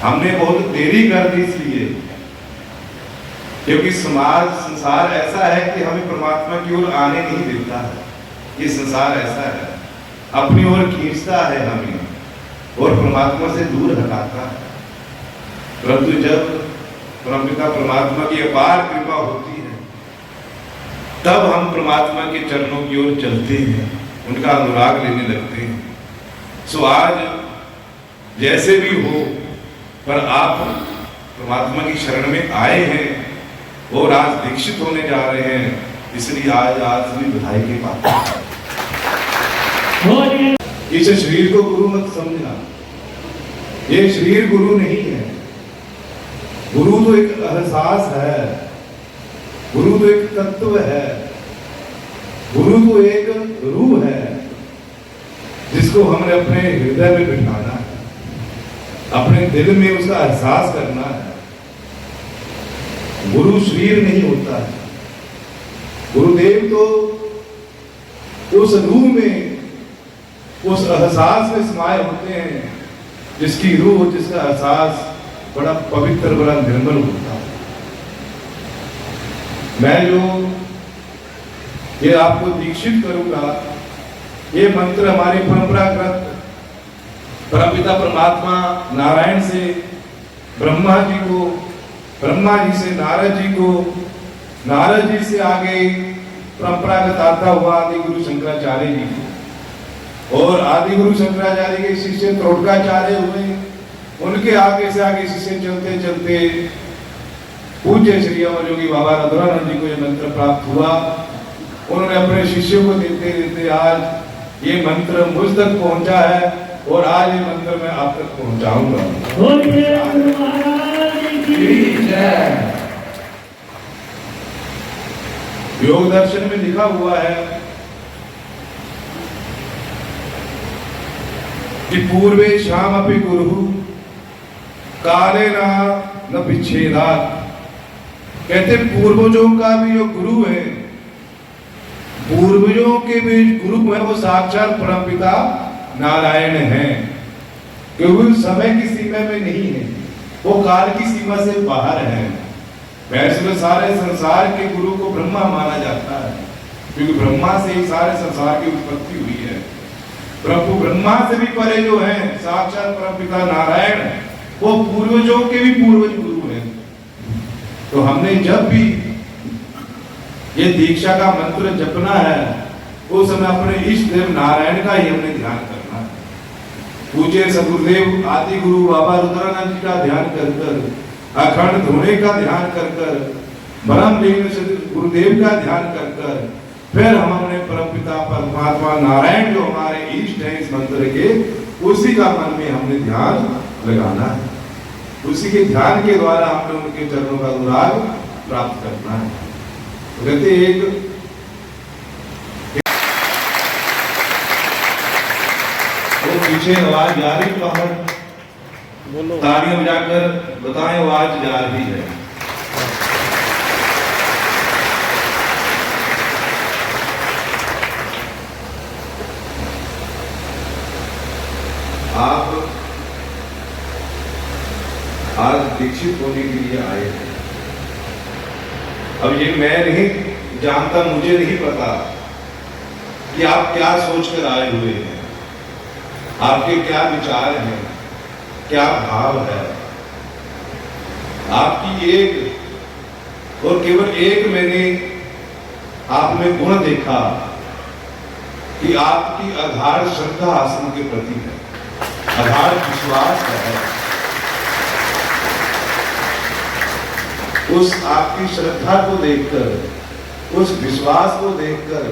हमने बहुत देरी कर दी इसलिए क्योंकि समाज संसार ऐसा है कि हमें परमात्मा की ओर आने नहीं देता है। ये संसार ऐसा है, अपनी ओर खींचता है हमें और परमात्मा से दूर हटाता है। परंतु जब परमपिता परमात्मा की अपार कृपा होती है तब हम परमात्मा के चरणों की ओर चलते हैं, उनका अनुराग लेने लगते हैं। सो आज जैसे भी हो पर आप परमात्मा की शरण में आए हैं और आज दीक्षित होने जा रहे हैं, इसलिए आज भी बधाई के पात्र। इस शरीर को गुरु मत समझना, ये शरीर गुरु नहीं है। गुरु तो एक एहसास है, गुरु तो एक तत्व है, गुरु तो एक रूह है जिसको हमने अपने हृदय में बिठाना है, अपने दिल में उसका एहसास करना है। गुरु शरीर नहीं होता है। गुरुदेव तो उस रूह में, उस एहसास में समाये होते हैं जिसकी रूह, जिसका एहसास बड़ा पवित्र, बड़ा निर्मल होता है। मैं जो ये आपको दीक्षित करूंगा, ये मंत्र हमारे परंपरागत परमपिता परमात्मा नारायण से ब्रह्मा जी को, ब्रह्मा जी से नारद जी को, नारद जी से आगे परंपरागत आता हुआ आदि गुरु शंकराचार्य जी को, और आदि गुरु शंकराचार्य के शिष्य त्रोटकाचार्य हुए, उनके आगे से आगे शिष्य चलते चलते पूज्य श्री अमर योगी बाबा रुद्रानंद जी को यह मंत्र प्राप्त हुआ। उन्होंने अपने शिष्यों को देते देते आज ये मंत्र मुझ तक पहुंचा है और आज ये मंत्र मैं आप तक पहुंचाऊंगा। योग दर्शन में लिखा हुआ है कि पूर्वे श्याम अपि गुरु काले न विच्छेदात्। कहते पूर्वजों का भी जो गुरु है, पूर्वजों के भी गुरु है, वो साक्षात परमपिता नारायण है। क्योंकि समय की सीमा में नहीं है, वो काल की सीमा से बाहर है। वैसे में सारे संसार के गुरु को ब्रह्मा माना जाता है, क्योंकि ब्रह्मा से ही सारे संसार की उत्पत्ति हुई है। प्रभु ब्रह्मा से भी परे जो है साक्षात परमपिता नारायण, वो पूर्वजों के भी पूर्वज गुरु हैं। तो हमने जब भी ये दीक्षा का मंत्र जपना है, उस समय अपने इष्ट देव नारायण का ही हमने ध्यान करना है। पूज्य सदगुरुदेव आदि गुरु बाबा रुद्रानंद जी का ध्यान कर कर, अखंड धोने का ध्यान कर कर, ब्रह्म लीन गुरुदेव का ध्यान कर कर, फिर हम अपने परमपिता परमात्मा नारायण जो हमारे इष्ट हैं इस मंत्र के, उसी का मन में हमने ध्यान लगाना है। उसी के ध्यान के द्वारा हमने उनके चरणों का अनुराग प्राप्त करना है। तो कहते एक वो पीछे आवाज जा रही, बाहर तालियां बजाकर बताएं आवाज जा रही है। आप आज दीक्षित होने के लिए आए हैं। अब ये मैं नहीं जानता, मुझे नहीं पता कि आप क्या सोचकर आए हुए हैं, आपके क्या विचार हैं, क्या भाव है। आपकी एक और केवल एक मैंने आप में गुण देखा कि आपकी अगाध श्रद्धा आश्रम के प्रति है, अगाध विश्वास है। उस आपकी श्रद्धा को देखकर, उस विश्वास को देखकर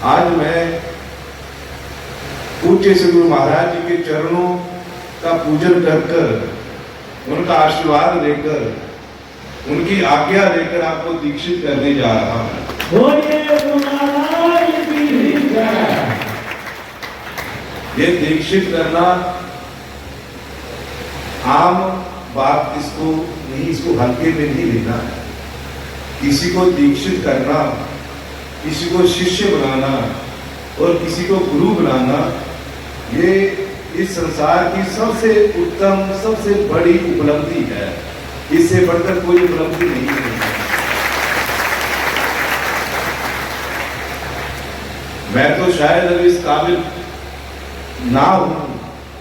आज मैं पूज्य श्री गुरु महाराज जी के चरणों का पूजन कर कर, उनका आशीर्वाद लेकर, उनकी आज्ञा लेकर आपको दीक्षित करने जा रहा हूं। ये दीक्षित करना आम बात इसको नहीं, इसको हल्के में नहीं लेना है। किसी को दीक्षित करना, किसी को शिष्य बनाना और किसी को गुरु बनाना, ये इस संसार की सबसे उत्तम, सबसे बड़ी उपलब्धि है। इससे बढ़कर कोई उपलब्धि नहीं है। मैं तो शायद अभी इस काबिल ना हूं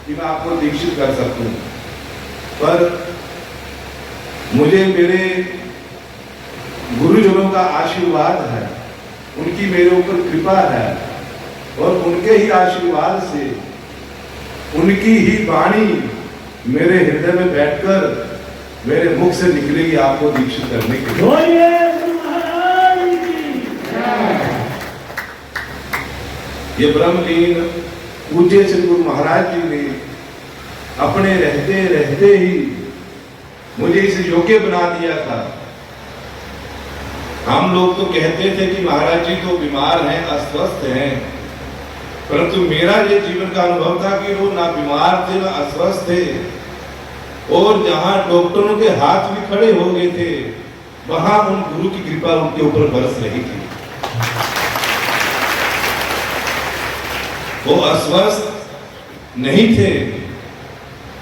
कि मैं आपको दीक्षित कर सकूं, पर मुझे मेरे गुरुजनों का आशीर्वाद है, उनकी मेरे ऊपर कृपा है, और उनके ही आशीर्वाद से, उनकी ही वाणी मेरे हृदय में बैठकर मेरे मुख से निकलेगी आपको दीक्षित करने के लिए। ये ब्रह्मलीन पूज्य श्री गुरु महाराज जी ने अपने रहते रहते ही मुझे इस योग्य बना दिया था। हम लोग तो कहते थे कि महाराज जी तो बीमार हैं, अस्वस्थ हैं, परंतु मेरा ये जीवन का अनुभव था कि वो ना बीमार थे ना अस्वस्थ थे, और जहां डॉक्टरों के हाथ भी खड़े हो गए थे वहां उन गुरु की कृपा उनके ऊपर बरस रही थी। वो अस्वस्थ नहीं थे,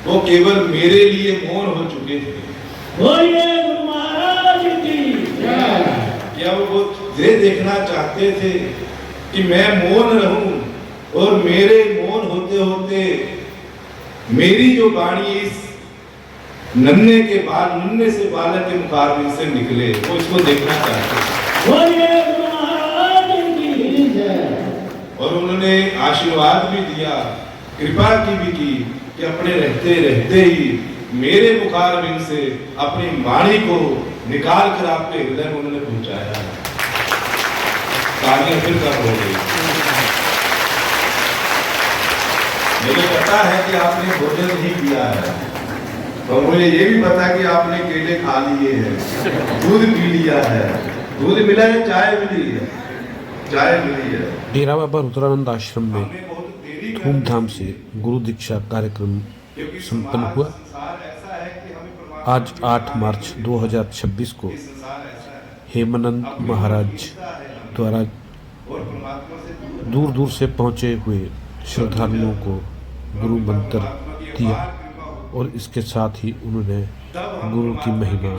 वो केवल मेरे लिए मौन हो चुके थे। क्या वो ये देखना चाहते थे कि मैं मौन रहूं और मेरे मौन होते होते मेरी जो वाणी इस नन्हे से बालक के मुखारबिंद से निकले, वो इसको देखना चाहते थे। और उन्होंने आशीर्वाद भी दिया, कृपा की भी की कि अपने रहते रहते ही मेरे मुखारबिंद से अपनी वाणी को निकाल कर आपके हृदय में उन्होंने पहुंचाया। तालियां फिर कब हो गई। मुझे पता है कि आपने भोजन नहीं किया है, और मुझे ये भी पता कि आपने केले खा लिए हैं, दूध पी लिया है। दूध मिला है, चाय मिली है, चाय मिली है। डेरा बाबा रुद्रानंद आश्रम में धूमधाम से गुरु दीक्षा कार्यक्रम संपन्न हुआ। आज 8 मार्च 2026 को हेमानंद महाराज द्वारा दूर दूर से पहुँचे हुए श्रद्धालुओं को गुरु मंत्र दिया, और इसके साथ ही उन्होंने गुरु की महिमा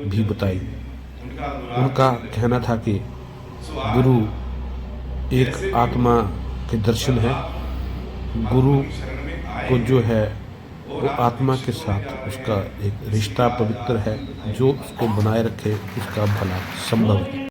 भी बताई। उनका कहना था कि गुरु एक आत्मा के दर्शन है। गुरु को जो है वो आत्मा के साथ उसका एक रिश्ता पवित्र है, जो उसको बनाए रखे उसका भला संभव है।